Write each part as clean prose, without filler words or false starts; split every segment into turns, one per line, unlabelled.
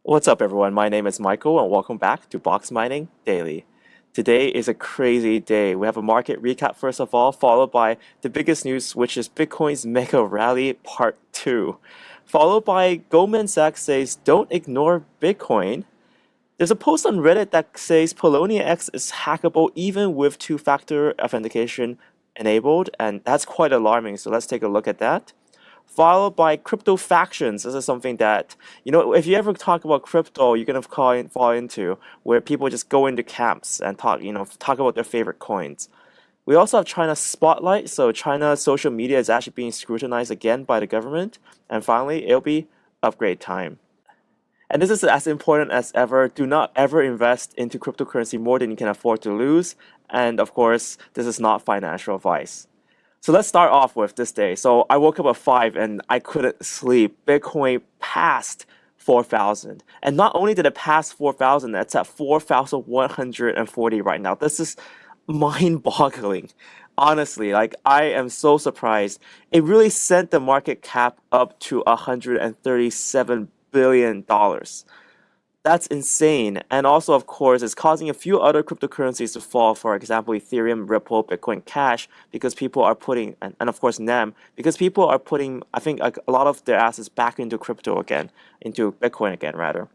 What's up, everyone? My name is Michael, and welcome back to Box Mining Daily. Today is a crazy day. We have a market recap, first of all, followed by the biggest news, which is Bitcoin's mega rally part 2. Followed by Goldman Sachs says, don't ignore Bitcoin. There's a post on Reddit that says Poloniex is hackable even with two-factor authentication enabled, and that's quite alarming. So let's take a look at that. Followed by crypto factions. This is something that, if you ever talk about crypto, you're going to fall into where people just go into camps and talk about their favorite coins. We also have China's spotlight. So China's social media is actually being scrutinized again by the government. And finally, it'll be upgrade time. And this is as important as ever. Do not ever invest into cryptocurrency more than you can afford to lose. And of course, this is not financial advice. So let's start off with this day. So I woke up at 5 and I couldn't sleep. Bitcoin passed 4,000. And not only did it pass 4,000, it's at 4,140 right now. This is mind-boggling. Honestly, I am so surprised. It really sent the market cap up to $137 billion. That's insane. And also, of course, it's causing a few other cryptocurrencies to fall. For example, Ethereum, Ripple, Bitcoin Cash, because people are putting, and of course, NEM, because people are putting, I think, a lot of their assets back into crypto again, into Bitcoin again, rather.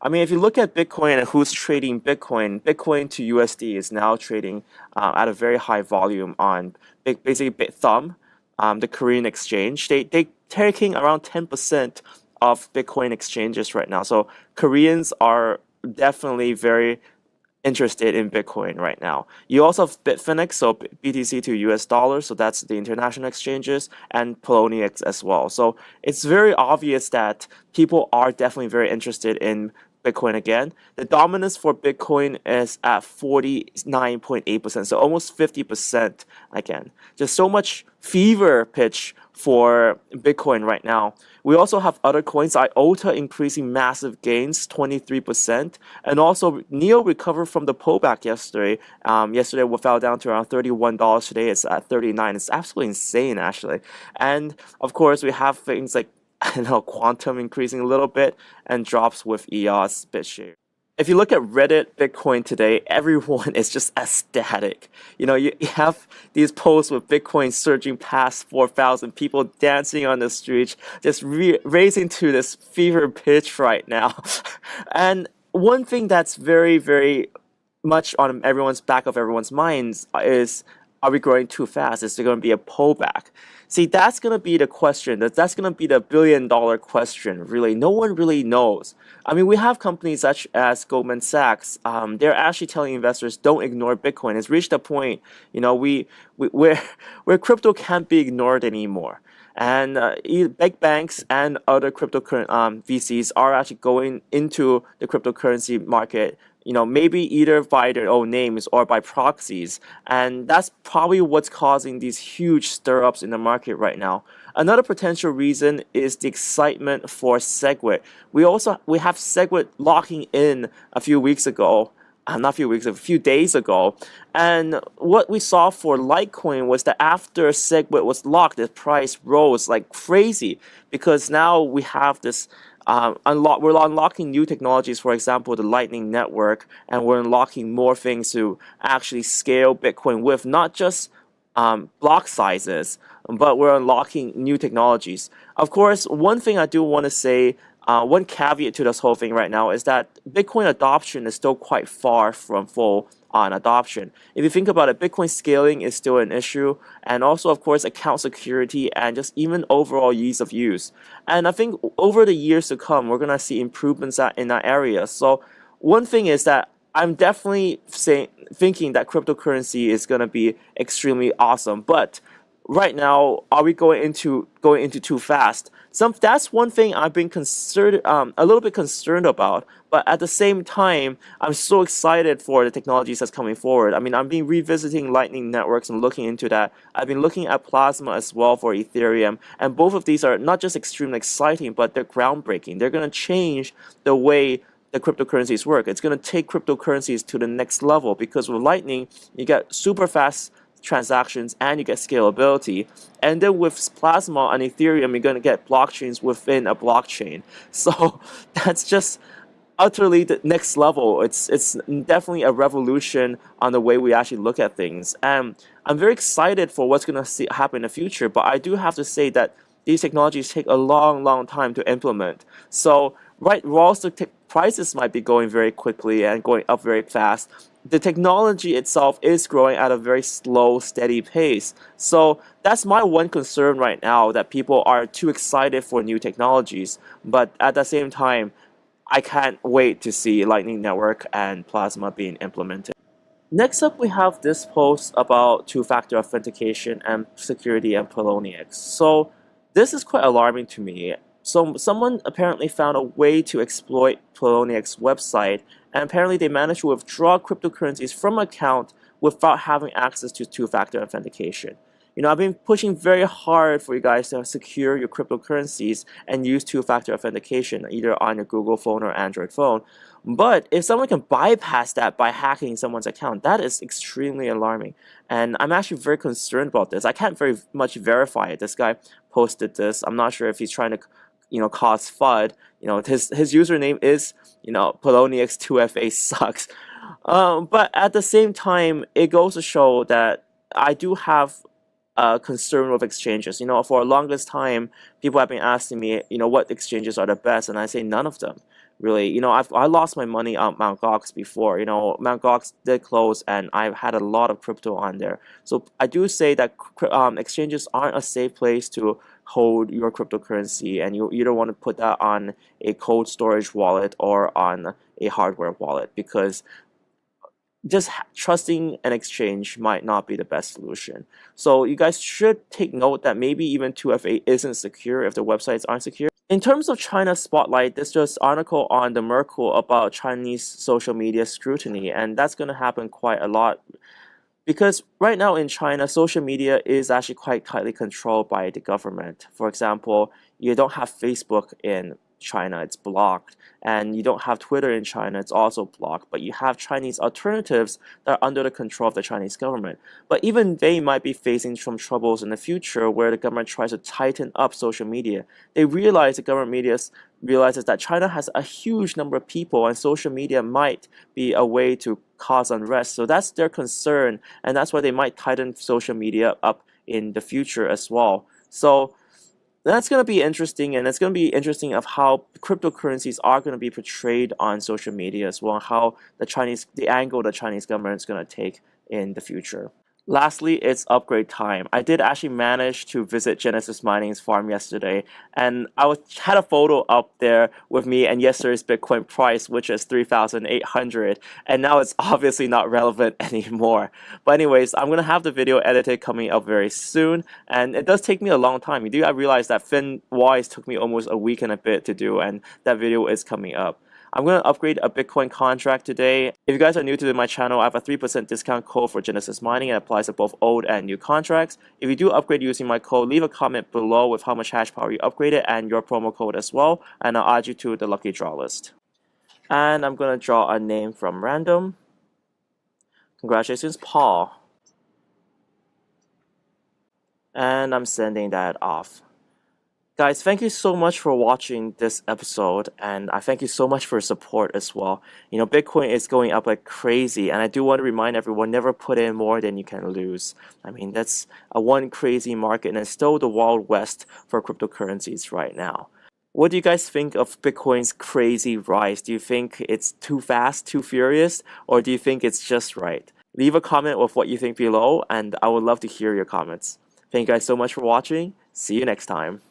I mean, if you look at Bitcoin and who's trading Bitcoin, Bitcoin to USD is now trading at a very high volume on basically Bithumb, the Korean exchange. They're taking around 10% of Bitcoin exchanges right now. So Koreans are definitely very interested in Bitcoin right now. You also have Bitfinex, so BTC to US dollars, so that's the international exchanges, and Poloniex as well. So it's very obvious that people are definitely very interested in Bitcoin again. The dominance for Bitcoin is at 49.8%, so almost 50% again. Just so much fever pitch for Bitcoin right now. We also have other coins, IOTA increasing massive gains, 23%, and also NEO recovered from the pullback yesterday. Yesterday we fell down to around $31. Today it's at 39. It's absolutely insane, actually. And of course, we have things like Quantum increasing a little bit and drops with EOS BitShare. If you look at Reddit Bitcoin today, everyone is just ecstatic. You have these posts with Bitcoin surging past 4,000, people dancing on the streets, just raising to this fever pitch right now. And one thing that's very, very much on everyone's back of everyone's minds is, are we growing too fast? Is there going to be a pullback? See, that's going to be the question. That's going to be the billion-dollar question, really. No one really knows. I mean, we have companies such as Goldman Sachs. They're actually telling investors, don't ignore Bitcoin. It's reached a point, where crypto can't be ignored anymore. And big banks and other cryptocurrency VCs are actually going into the cryptocurrency market, maybe either by their own names or by proxies. And that's probably what's causing these huge stir-ups in the market right now. Another potential reason is the excitement for SegWit. We have SegWit locking in a few weeks ago. Not a few weeks, a few days ago. And what we saw for Litecoin was that after SegWit was locked, the price rose like crazy because now we have this we're unlocking new technologies, for example, the Lightning Network, and we're unlocking more things to actually scale Bitcoin with not just block sizes, but we're unlocking new technologies. Of course, one thing I do want to say, one caveat to this whole thing right now is that Bitcoin adoption is still quite far from full on adoption. If you think about it, Bitcoin scaling is still an issue, and also, of course, account security and just even overall ease of use. And I think over the years to come, we're going to see improvements in that area. So one thing is that I'm definitely thinking that cryptocurrency is going to be extremely awesome, but right now, are we going into too fast? That's one thing I've been a little bit concerned about. But at the same time, I'm so excited for the technologies that's coming forward. I mean, I've been revisiting Lightning networks and looking into that. I've been looking at Plasma as well for Ethereum, and both of these are not just extremely exciting, but they're groundbreaking. They're going to change the way the cryptocurrencies work. It's going to take cryptocurrencies to the next level because with Lightning, you get super fast transactions and you get scalability. And then with Plasma and Ethereum, you're going to get blockchains within a blockchain. So that's just utterly the next level. It's definitely a revolution on the way we actually look at things, and I'm very excited for what's going to happen in the future. But I do have to say that these technologies take a long time to implement. So right, whilst the prices might be going very quickly and going up very fast, the technology itself is growing at a very slow, steady pace. So that's my one concern right now, that people are too excited for new technologies. But at the same time, I can't wait to see Lightning Network and Plasma being implemented. Next up, we have this post about two-factor authentication and security and Poloniex. So this is quite alarming to me. So someone apparently found a way to exploit Poloniex website, and apparently they managed to withdraw cryptocurrencies from an account without having access to two-factor authentication. I've been pushing very hard for you guys to secure your cryptocurrencies and use two-factor authentication, either on your Google phone or Android phone. But if someone can bypass that by hacking someone's account, that is extremely alarming. And I'm actually very concerned about this. I can't very much verify it. This guy posted this. I'm not sure if he's trying to, cause FUD. His username is, Poloniex2FA sucks. But at the same time, it goes to show that I do have concern with exchanges. For the longest time, people have been asking me, what exchanges are the best, and I say none of them. Really, I lost my money on Mt. Gox before. Mt. Gox did close, and I've had a lot of crypto on there. So I do say that exchanges aren't a safe place to hold your cryptocurrency, and you don't want to put that on a cold storage wallet or on a hardware wallet, because just trusting an exchange might not be the best solution. So you guys should take note that maybe even 2FA isn't secure if the websites aren't secure. In terms of China Spotlight, this just article on the Merkle about Chinese social media scrutiny, and that's going to happen quite a lot, because right now in China, social media is actually quite tightly controlled by the government. For example, you don't have Facebook in China, it's blocked, and you don't have Twitter in China, it's also blocked, but you have Chinese alternatives that are under the control of the Chinese government. But even they might be facing some troubles in the future where the government tries to tighten up social media. They realize, the government media realizes that China has a huge number of people, and social media might be a way to cause unrest. So that's their concern, and that's why they might tighten social media up in the future as well. So that's going to be interesting, and it's going to be interesting of how cryptocurrencies are going to be portrayed on social media as well, how the angle the Chinese government is going to take in the future. Lastly, it's upgrade time. I did actually manage to visit Genesis Mining's farm yesterday, and I had a photo up there with me and yesterday's Bitcoin price, which is 3,800, and now it's obviously not relevant anymore. But anyways, I'm gonna have the video edited coming up very soon, and it does take me a long time. I realize that FinWise took me almost a week and a bit to do, and that video is coming up. I'm going to upgrade a Bitcoin contract today. If you guys are new to my channel, I have a 3% discount code for Genesis Mining. It applies to both old and new contracts. If you do upgrade using my code, leave a comment below with how much hash power you upgraded and your promo code as well, and I'll add you to the lucky draw list. And I'm going to draw a name from random. Congratulations, Paul. And I'm sending that off. Guys, thank you so much for watching this episode, and I thank you so much for your support as well. Bitcoin is going up like crazy, and I do want to remind everyone, never put in more than you can lose. I mean, that's a one crazy market, and it's still the Wild West for cryptocurrencies right now. What do you guys think of Bitcoin's crazy rise? Do you think it's too fast, too furious, or do you think it's just right? Leave a comment with what you think below, and I would love to hear your comments. Thank you guys so much for watching. See you next time.